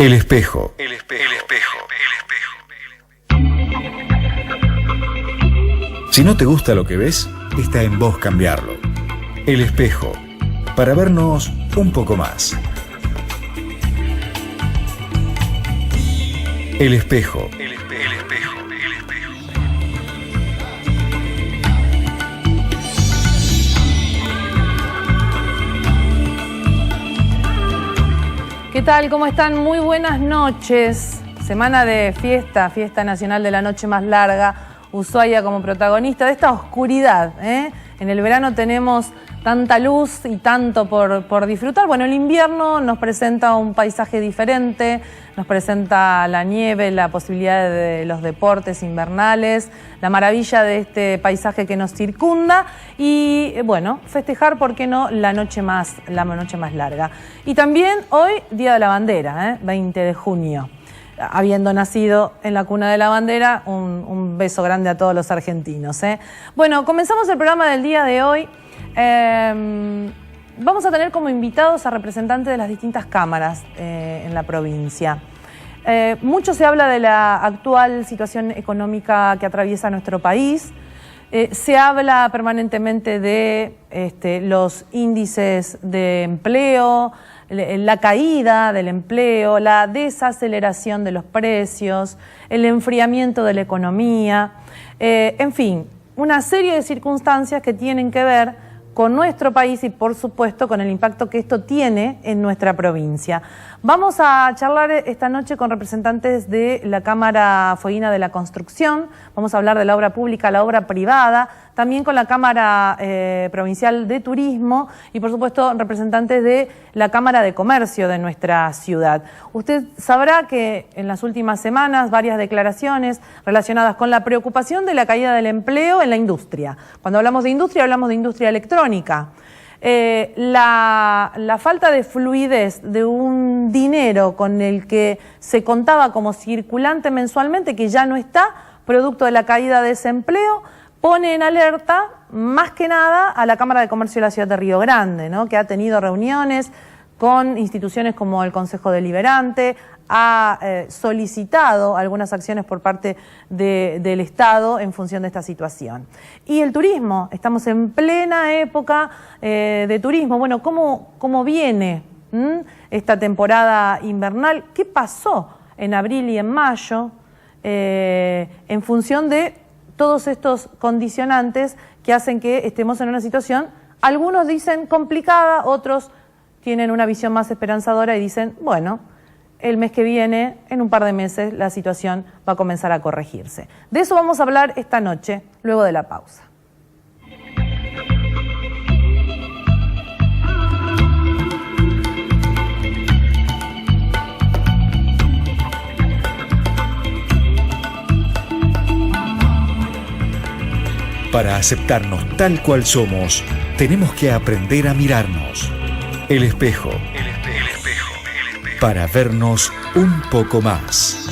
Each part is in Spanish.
El espejo. El espejo. El espejo. Si no te gusta lo que ves, está en vos cambiarlo. El espejo, para vernos un poco más. El espejo. El espejo. El espejo. El espejo. ¿Qué tal? ¿Cómo están? Muy buenas noches. Semana de fiesta, fiesta nacional de la noche más larga. Ushuaia como protagonista de esta oscuridad, ¿eh? En el verano tenemos tanta luz y tanto por disfrutar. Bueno, el invierno nos presenta un paisaje diferente, nos presenta la nieve, la posibilidad de los deportes invernales, la maravilla de este paisaje que nos circunda y, bueno, festejar, ¿por qué no?, la noche más larga. Y también hoy, Día de la Bandera, 20 de junio. Habiendo nacido en la cuna de la bandera, un beso grande a todos los argentinos, ¿eh? Bueno, comenzamos el programa del día de hoy. Vamos a tener como invitados a representantes de las distintas cámaras en la provincia. Mucho se habla de la actual situación económica que atraviesa nuestro país. Se habla permanentemente de los índices de empleo, la caída del empleo, la desaceleración de los precios, el enfriamiento de la economía, en fin, una serie de circunstancias que tienen que ver con nuestro país y, por supuesto, con el impacto que esto tiene en nuestra provincia. Vamos a charlar esta noche con representantes de la Cámara Fueguina de la Construcción, vamos a hablar de la obra pública, la obra privada, también con la Cámara Provincial de Turismo y, por supuesto, representantes de la Cámara de Comercio de nuestra ciudad. Usted sabrá que en las últimas semanas varias declaraciones relacionadas con la preocupación de la caída del empleo en la industria. Cuando hablamos de industria electrónica. La falta de fluidez de un dinero con el que se contaba como circulante mensualmente, que ya no está, producto de la caída de ese empleo, pone en alerta más que nada a la Cámara de Comercio de la ciudad de Río Grande, ¿no?, que ha tenido reuniones con instituciones como el Consejo Deliberante, ha solicitado algunas acciones por parte del Estado en función de esta situación. Y el turismo, estamos en plena época de turismo. Bueno, ¿cómo viene esta temporada invernal? ¿Qué pasó en abril y en mayo en función de todos estos condicionantes que hacen que estemos en una situación, algunos dicen complicada, otros tienen una visión más esperanzadora y dicen, bueno, el mes que viene, en un par de meses, la situación va a comenzar a corregirse. De eso vamos a hablar esta noche, luego de la pausa. Para aceptarnos tal cual somos, tenemos que aprender a mirarnos. El espejo. El espejo. El espejo. El espejo. Para vernos un poco más.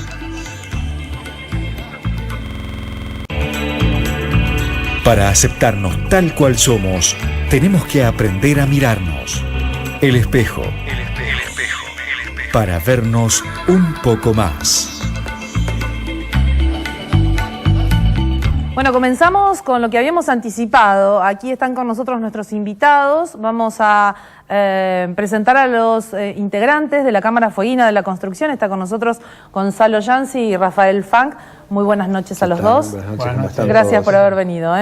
Para aceptarnos tal cual somos, tenemos que aprender a mirarnos. El espejo. El espejo. El espejo. El espejo. Para vernos un poco más. Bueno, comenzamos con lo que habíamos anticipado. Aquí están con nosotros nuestros invitados. Vamos a presentar a los integrantes de la Cámara Fueguina de la Construcción. Está con nosotros Gonzalo Yancy y Rafael Funk. Muy buenas noches a los dos. Buenas noches. Gracias por haber venido.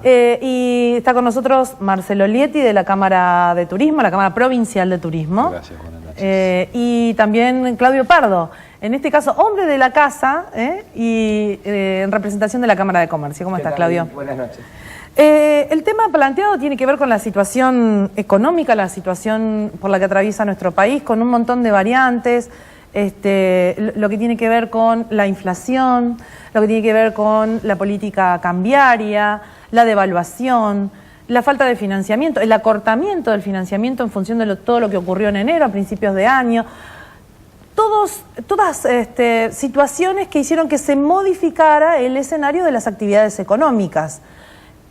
Y está con nosotros Marcelo Lietti de la Cámara de Turismo, la Cámara Provincial de Turismo. Gracias, buenas noches. Y también Claudio Pardo, en este caso hombre de la casa y en representación de la Cámara de Comercio. ¿Cómo estás, Claudio? Buenas noches. El tema planteado tiene que ver con la situación económica, la situación por la que atraviesa nuestro país, con un montón de variantes, lo que tiene que ver con la inflación, lo que tiene que ver con la política cambiaria, la devaluación, la falta de financiamiento, el acortamiento del financiamiento en función de todo lo que ocurrió en enero, a principios de año. Todas situaciones que hicieron que se modificara el escenario de las actividades económicas.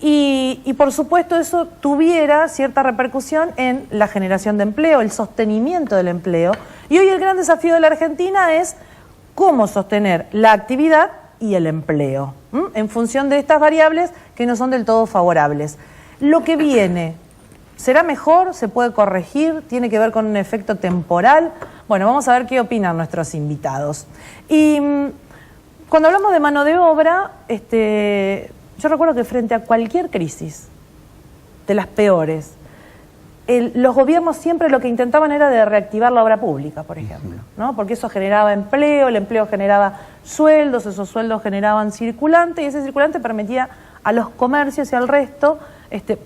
Y por supuesto eso tuviera cierta repercusión en la generación de empleo, el sostenimiento del empleo. Y hoy el gran desafío de la Argentina es cómo sostener la actividad y el empleo, en función de estas variables que no son del todo favorables. Lo que viene, ¿será mejor? ¿Se puede corregir? ¿Tiene que ver con un efecto temporal? Bueno, vamos a ver qué opinan nuestros invitados. Y cuando hablamos de mano de obra, yo recuerdo que frente a cualquier crisis, de las peores, los gobiernos siempre lo que intentaban era de reactivar la obra pública, por ejemplo, ¿no? Porque eso generaba empleo, el empleo generaba sueldos, esos sueldos generaban circulante y ese circulante permitía a los comercios y al resto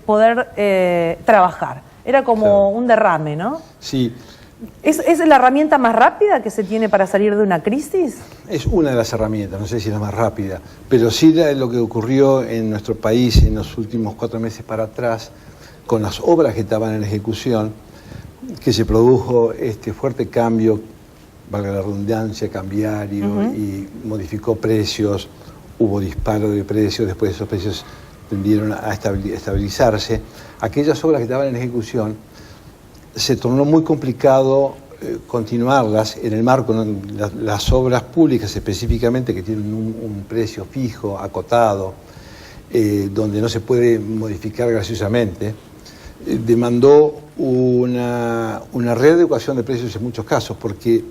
poder trabajar. Era como un derrame, ¿no? Sí. ¿Es la herramienta más rápida que se tiene para salir de una crisis? Es una de las herramientas, no sé si es la más rápida, pero sí lo que ocurrió en nuestro país en los últimos 4 meses para atrás, con las obras que estaban en ejecución, que se produjo este fuerte cambio, valga la redundancia, cambiario, y modificó precios, hubo disparo de precios, después esos precios tendieron a estabilizarse. Aquellas obras que estaban en ejecución, se tornó muy complicado continuarlas en el marco, ¿no? Las obras públicas específicamente, que tienen un precio fijo, acotado, donde no se puede modificar graciosamente, demandó una readecuación de precios en muchos casos, porque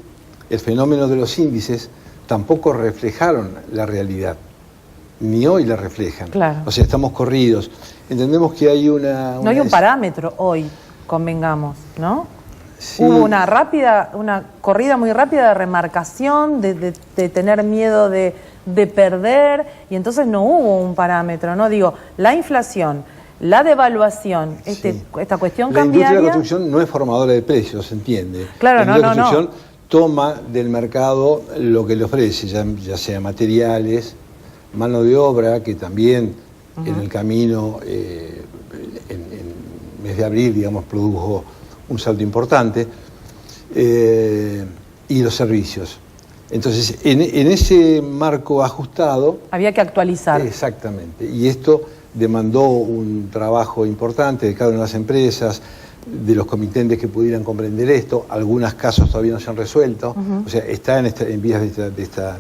el fenómeno de los índices tampoco reflejaron la realidad, ni hoy la reflejan. Claro. O sea, estamos corridos. Entendemos que hay no hay un parámetro hoy, convengamos, ¿no? Sí. Hubo una corrida muy rápida de remarcación, de tener miedo de perder, y entonces no hubo un parámetro, ¿no? Digo, la inflación, la devaluación, esta cuestión la cambiaria... industria de la construcción no es formadora de precios, ¿se entiende? Claro, la industria no. de la construcción toma del mercado lo que le ofrece, ya sea materiales, mano de obra, que también en el camino, en mes de abril, digamos, produjo un salto importante, y los servicios. Entonces, en ese marco ajustado... Había que actualizar. Exactamente. Y esto demandó un trabajo importante de cada una de las empresas, de los comitentes que pudieran comprender esto. Algunos casos todavía no se han resuelto. O sea, está en vías de esta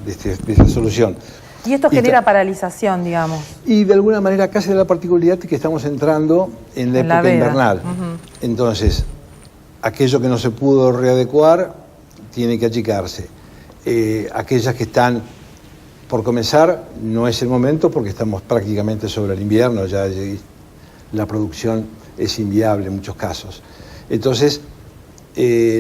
solución. Y esto genera paralización, digamos. Y de alguna manera acá se da la particularidad de que estamos entrando en la época invernal. Entonces, aquello que no se pudo readecuar tiene que achicarse. Aquellas que están por comenzar, no es el momento porque estamos prácticamente sobre el invierno, ya la producción es inviable en muchos casos. Entonces,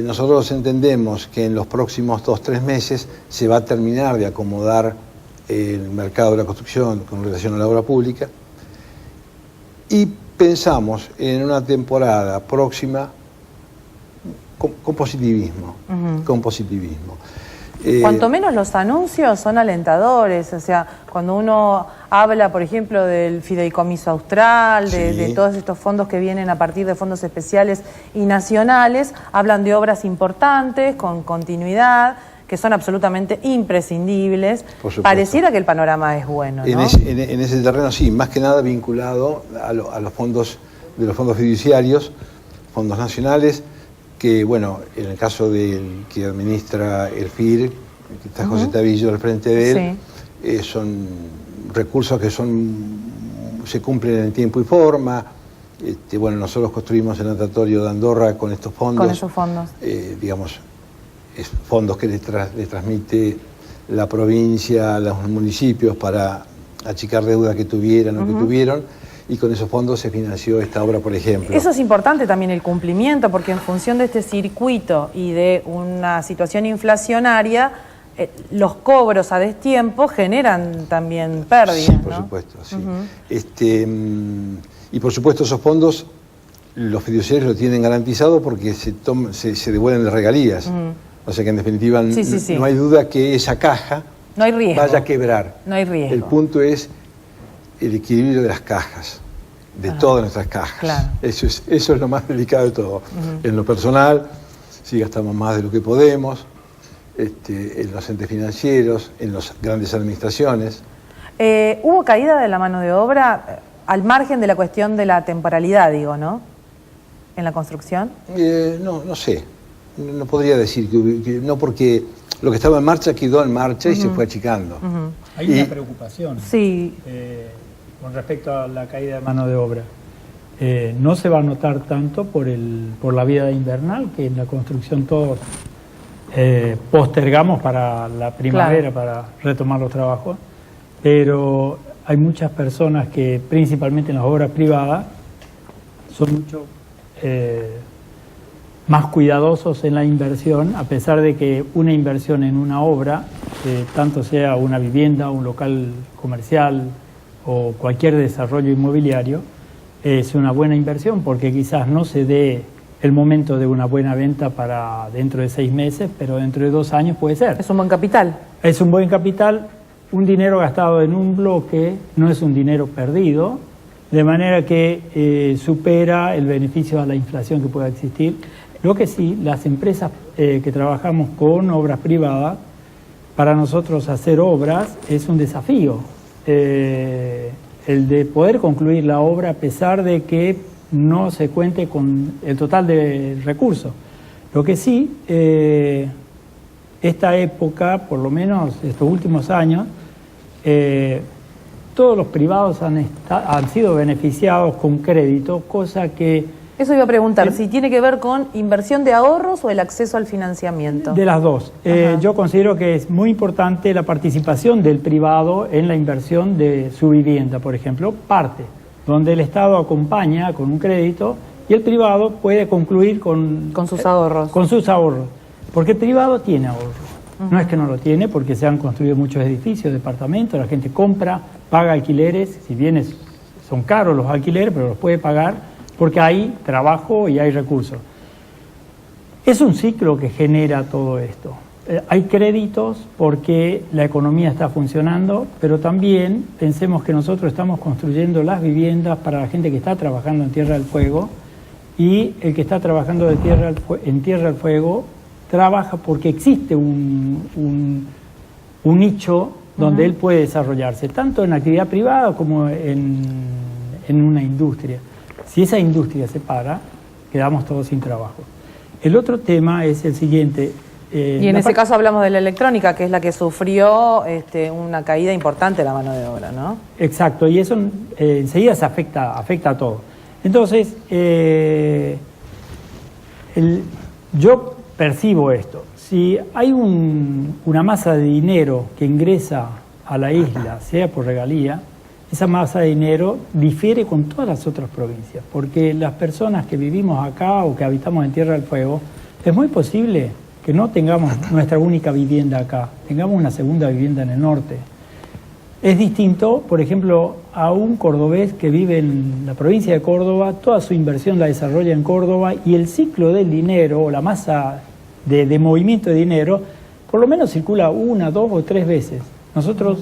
nosotros entendemos que en los próximos 2-3 meses se va a terminar de acomodar el mercado de la construcción con relación a la obra pública y pensamos en una temporada próxima con positivismo, con positivismo. Cuanto menos los anuncios son alentadores, o sea, cuando uno habla, por ejemplo, del fideicomiso austral, de todos estos fondos que vienen a partir de fondos especiales y nacionales, hablan de obras importantes, con continuidad, que son absolutamente imprescindibles. Pareciera que el panorama es bueno, ¿no? En ese terreno sí, más que nada vinculado a los fondos de los fondos fiduciarios, fondos nacionales, que bueno, en el caso del que administra el FIR, que está José Tavillo al frente de él, son recursos que se cumplen en tiempo y forma. Bueno, nosotros construimos el natatorio de Andorra con estos fondos. Con esos fondos. Digamos, fondos que le transmite la provincia a los municipios para achicar deuda que tuvieran o que tuvieron, y con esos fondos se financió esta obra, por ejemplo. Eso es importante también, el cumplimiento, porque en función de este circuito y de una situación inflacionaria, los cobros a destiempo generan también pérdidas, Sí, por supuesto, sí. Y por supuesto esos fondos los fiduciarios lo tienen garantizado porque se devuelven de regalías. O sea que en definitiva no hay duda que esa caja no hay riesgo. Vaya a quebrar. No hay riesgo. El punto es el equilibrio de las cajas, de todas nuestras cajas. Claro. Eso es lo más delicado de todo. En lo personal, si gastamos más de lo que podemos, en los entes financieros, en las grandes administraciones. ¿Hubo caída de la mano de obra? al margen de la cuestión de la temporalidad, digo, ¿no? En la construcción. No sé. No podría decir que no, porque lo que estaba en marcha quedó en marcha y se fue achicando. Hay una preocupación Sí. Con respecto a la caída de mano de obra. No se va a notar tanto por la vida invernal, que en la construcción todos postergamos para la primavera, para retomar los trabajos, pero hay muchas personas que, principalmente en las obras privadas, son mucho más cuidadosos en la inversión, a pesar de que una inversión en una obra, tanto sea una vivienda, un local comercial o cualquier desarrollo inmobiliario, es una buena inversión porque quizás no se dé el momento de una buena venta para dentro de 6 meses, pero dentro de 2 años puede ser. Es un buen capital. Es un buen capital. Un dinero gastado en un bloque no es un dinero perdido, de manera que supera el beneficio a la inflación que pueda existir. Lo que sí, las empresas que trabajamos con obras privadas, para nosotros hacer obras es un desafío. El de poder concluir la obra a pesar de que no se cuente con el total de recursos. Lo que sí, esta época, por lo menos estos últimos años, todos los privados han sido beneficiados con crédito, cosa que... Eso iba a preguntar, si tiene que ver con inversión de ahorros o el acceso al financiamiento. De las dos. Yo considero que es muy importante la participación del privado en la inversión de su vivienda, por ejemplo, parte, donde el Estado acompaña con un crédito y el privado puede concluir con sus ahorros. Con sus ahorros, porque el privado tiene ahorros. No es que no lo tiene, porque se han construido muchos edificios, departamentos, la gente compra, paga alquileres, si bien son caros los alquileres, pero los puede pagar porque hay trabajo y hay recursos. Es un ciclo que genera todo esto. Hay créditos porque la economía está funcionando, pero también pensemos que nosotros estamos construyendo las viviendas para la gente que está trabajando en Tierra del Fuego, y el que está trabajando en Tierra del Fuego trabaja porque existe un nicho donde él puede desarrollarse, tanto en actividad privada como en una industria. Si esa industria se para, quedamos todos sin trabajo. El otro tema es el siguiente. Y en ese caso hablamos de la electrónica, que es la que sufrió una caída importante de la mano de obra, ¿no? Exacto, y eso enseguida se afecta a todo. Entonces, yo percibo esto. Si hay una masa de dinero que ingresa a la isla, sea por regalía, esa masa de dinero difiere con todas las otras provincias, porque las personas que vivimos acá o que habitamos en Tierra del Fuego, es muy posible que no tengamos nuestra única vivienda acá, tengamos una segunda vivienda en el norte. Es distinto, por ejemplo, a un cordobés que vive en la provincia de Córdoba, toda su inversión la desarrolla en Córdoba y el ciclo del dinero o la masa de movimiento de dinero por lo menos circula 1, 2 o 3 veces. Nosotros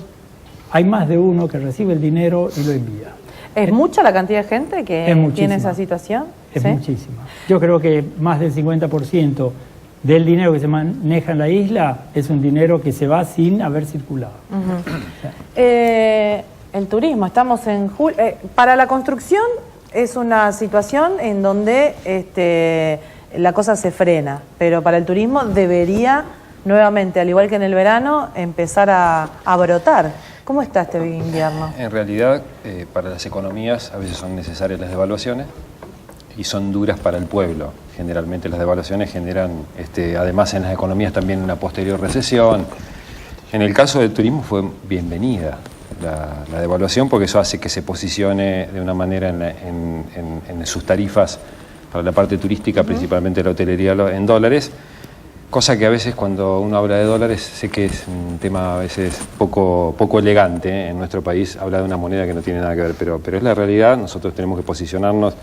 hay más de uno que recibe el dinero y lo envía. ¿Es mucha la cantidad de gente que tiene esa situación? Es ¿Sí? muchísima. Yo creo que más del 50% del dinero que se maneja en la isla es un dinero que se va sin haber circulado. El turismo, estamos en julio. Para la construcción es una situación en donde la cosa se frena, pero para el turismo debería nuevamente, al igual que en el verano, empezar a brotar. ¿Cómo está este invierno? En realidad, para las economías a veces son necesarias las devaluaciones y son duras para el pueblo. Generalmente las devaluaciones generan, además en las economías también una posterior recesión. En el caso del turismo fue bienvenida la devaluación porque eso hace que se posicione de una manera en sus tarifas para la parte turística, principalmente la hotelería, en dólares. Cosa que a veces cuando uno habla de dólares, sé que es un tema a veces poco elegante en nuestro país, habla de una moneda que no tiene nada que ver, pero es la realidad. Nosotros tenemos que posicionarnos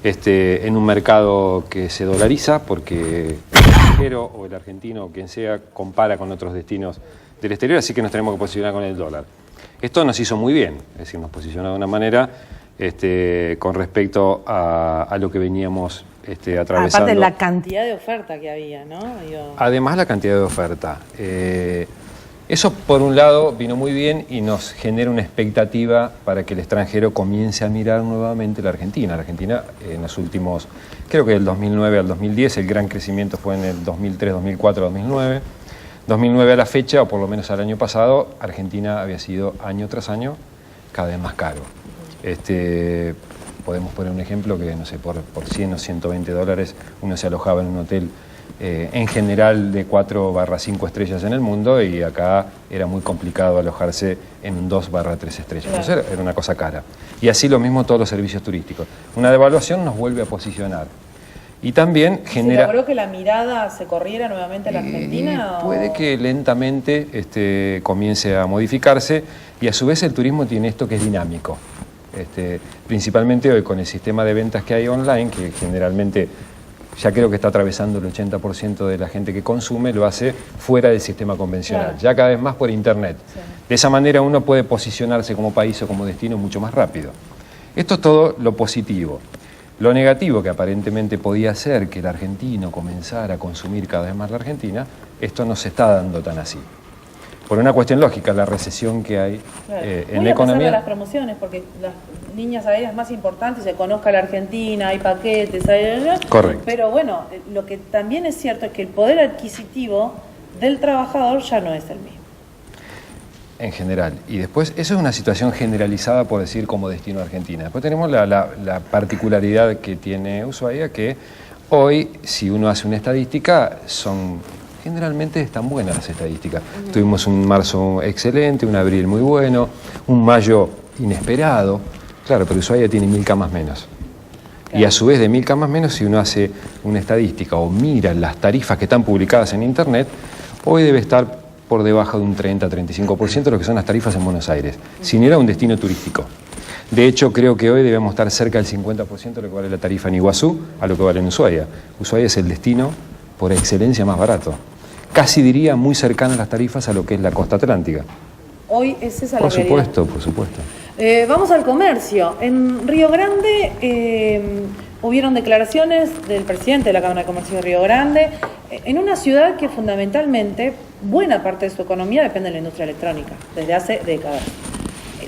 en un mercado que se dolariza porque el extranjero o el argentino o quien sea compara con otros destinos del exterior, así que nos tenemos que posicionar con el dólar. Esto nos hizo muy bien, es decir, nos posiciona de una manera con respecto a lo que veníamos atravesando. Aparte la cantidad de oferta que había, ¿no? Además la cantidad de oferta. Eso, por un lado, vino muy bien y nos genera una expectativa para que el extranjero comience a mirar nuevamente la Argentina. La Argentina, en los últimos, creo que del 2009 al 2010, el gran crecimiento fue en el 2003, 2004, 2009. 2009 a la fecha, o por lo menos al año pasado, Argentina había sido año tras año cada vez más caro. Podemos poner un ejemplo que, no sé, por 100 o 120 dólares uno se alojaba en un hotel en general de 4/5 estrellas en el mundo, y acá era muy complicado alojarse en un 2/3 estrellas. Claro. Entonces era una cosa cara. Y así lo mismo todos los servicios turísticos. Una devaluación nos vuelve a posicionar. Y también genera... ¿Se logró que la mirada se corriera nuevamente a la Argentina? Puede que lentamente comience a modificarse, y a su vez el turismo tiene esto que es dinámico. Principalmente hoy con el sistema de ventas que hay online, que generalmente ya creo que está atravesando el 80% de la gente que consume, lo hace fuera del sistema convencional, claro, ya cada vez más por internet. Sí. De esa manera uno puede posicionarse como país o como destino mucho más rápido. Esto es todo lo positivo. Lo negativo, que aparentemente podía ser que el argentino comenzara a consumir cada vez más la Argentina, esto no se está dando tan así. Por una cuestión lógica, la recesión que hay en la economía... de las promociones, porque las líneas aéreas más importantes, se conozca la Argentina, hay paquetes, Correcto. Pero bueno, lo que también es cierto es que el poder adquisitivo del trabajador ya no es el mismo. En general. Y después, eso es una situación generalizada, por decir, como destino Argentina. Después tenemos la particularidad que tiene Ushuaia, que hoy, si uno hace una estadística, generalmente están buenas las estadísticas. Tuvimos un marzo excelente, un abril muy bueno, un mayo inesperado. Claro, pero Ushuaia tiene 1000 camas menos. Claro. Y a su vez de 1000 camas menos, si uno hace una estadística o mira las tarifas que están publicadas en Internet, hoy debe estar por debajo de un 30-35% de lo que son las tarifas en Buenos Aires, si no era un destino turístico. De hecho, creo que hoy debemos estar cerca del 50% de lo que vale la tarifa en Iguazú a lo que vale en Ushuaia. Ushuaia es el destino por excelencia más barato. Casi diría muy cercano a las tarifas a lo que es la costa atlántica. Hoy es esa la realidad. Por supuesto. Vamos al comercio. En Río Grande hubieron declaraciones del presidente de la Cámara de Comercio de Río Grande, en una ciudad que fundamentalmente buena parte de su economía depende de la industria electrónica, desde hace décadas.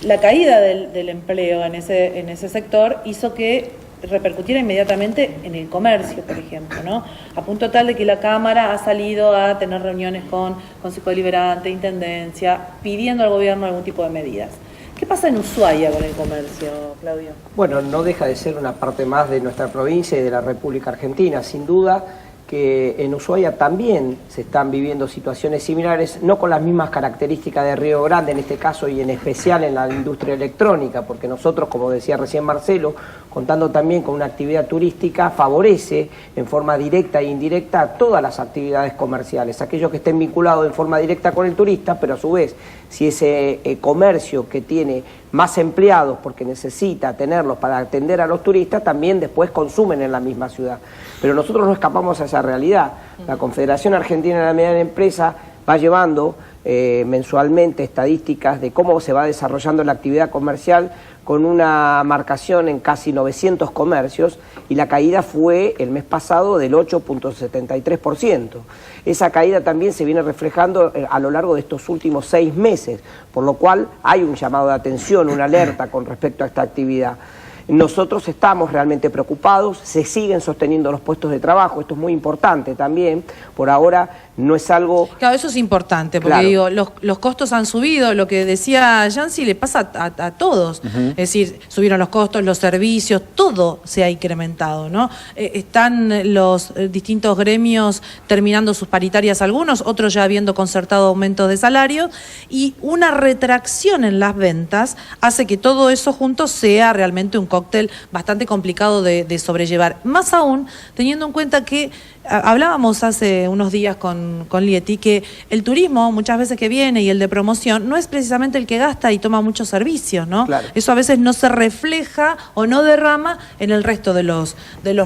La caída del empleo en ese sector hizo que repercutiera inmediatamente en el comercio, por ejemplo, ¿no? A punto tal de que la Cámara ha salido a tener reuniones con Consejo Deliberante, Intendencia, pidiendo al gobierno algún tipo de medidas. ¿Qué pasa en Ushuaia con el comercio, Claudio? Bueno, no deja de ser una parte más de nuestra provincia y de la República Argentina, sin duda que en Ushuaia también se están viviendo situaciones similares, no con las mismas características de Río Grande en este caso y en especial en la industria electrónica, porque nosotros, como decía recién Marcelo, contando también con una actividad turística, favorece en forma directa e indirecta todas las actividades comerciales, aquellos que estén vinculados en forma directa con el turista, pero a su vez, si ese comercio que tiene más empleados porque necesita tenerlos para atender a los turistas, también después consumen en la misma ciudad. Pero nosotros no escapamos a esa realidad. La Confederación Argentina de la Mediana Empresa va llevando mensualmente estadísticas de cómo se va desarrollando la actividad comercial con una marcación en casi 900 comercios y la caída fue el mes pasado del 8.73%. Esa caída también se viene reflejando a lo largo de estos últimos 6 meses, por lo cual hay un llamado de atención, una alerta con respecto a esta actividad. Nosotros estamos realmente preocupados, se siguen sosteniendo los puestos de trabajo, esto es muy importante también, por ahora no es algo... Claro, eso es importante, porque claro, digo, los costos han subido, lo que decía Yancy le pasa a todos, es decir, subieron los costos, los servicios, todo se ha incrementado, ¿no? Están los distintos gremios terminando sus paritarias algunos, otros ya habiendo concertado aumentos de salario, y una retracción en las ventas hace que todo eso junto sea realmente un cóctel bastante complicado de sobrellevar. Más aún, teniendo en cuenta que hablábamos hace unos días con Lieti que el turismo muchas veces que viene y el de promoción no es precisamente el que gasta y toma muchos servicios, ¿no? Claro. Eso a veces no se refleja o no derrama en el resto de los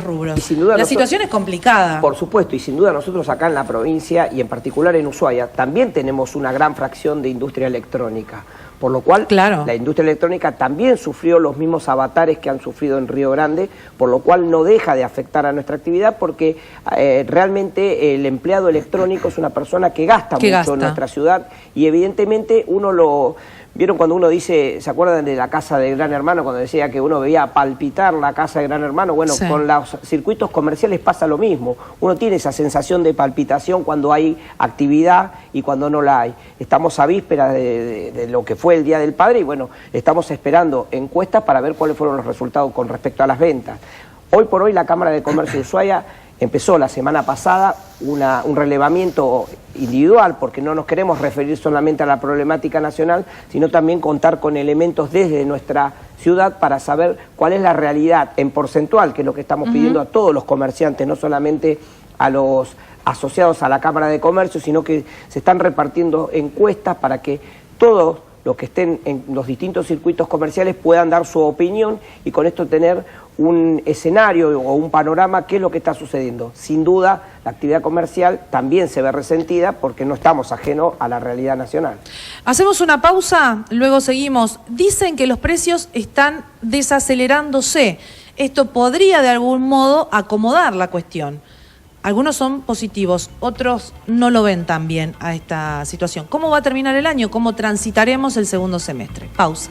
rubros. Y sin duda la situación es complicada. Por supuesto, y sin duda nosotros acá en la provincia y en particular en Ushuaia también tenemos una gran fracción de industria electrónica. Por lo cual, Claro. la industria electrónica también sufrió los mismos avatares que han sufrido en Río Grande, por lo cual no deja de afectar a nuestra actividad, porque realmente el empleado electrónico es una persona que gasta mucho en nuestra ciudad, y evidentemente uno lo... ¿Vieron cuando uno dice, se acuerdan de la casa de Gran Hermano, cuando decía que uno veía palpitar la casa de Gran Hermano? Bueno, Sí. con los circuitos comerciales pasa lo mismo. Uno tiene esa sensación de palpitación cuando hay actividad y cuando no la hay. Estamos a vísperas de lo que fue el Día del Padre y bueno, estamos esperando encuestas para ver cuáles fueron los resultados con respecto a las ventas. Hoy por hoy la Cámara de Comercio de Ushuaia empezó la semana pasada un relevamiento individual, porque no nos queremos referir solamente a la problemática nacional, sino también contar con elementos desde nuestra ciudad para saber cuál es la realidad en porcentual, que es lo que estamos pidiendo a todos los comerciantes, no solamente a los asociados a la Cámara de Comercio, sino que se están repartiendo encuestas para que todos los que estén en los distintos circuitos comerciales puedan dar su opinión y con esto tener un escenario o un panorama, qué es lo que está sucediendo. Sin duda, la actividad comercial también se ve resentida porque no estamos ajenos a la realidad nacional. Hacemos una pausa, luego seguimos. Dicen que los precios están desacelerándose. Esto podría de algún modo acomodar la cuestión. Algunos son positivos, otros no lo ven tan bien a esta situación. ¿Cómo va a terminar el año? ¿Cómo transitaremos el segundo semestre? Pausa.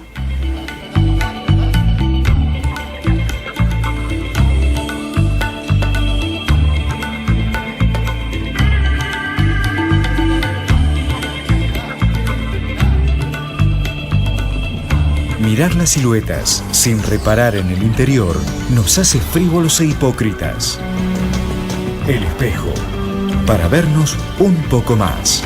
Mirar las siluetas sin reparar en el interior nos hace frívolos e hipócritas. El espejo, para vernos un poco más.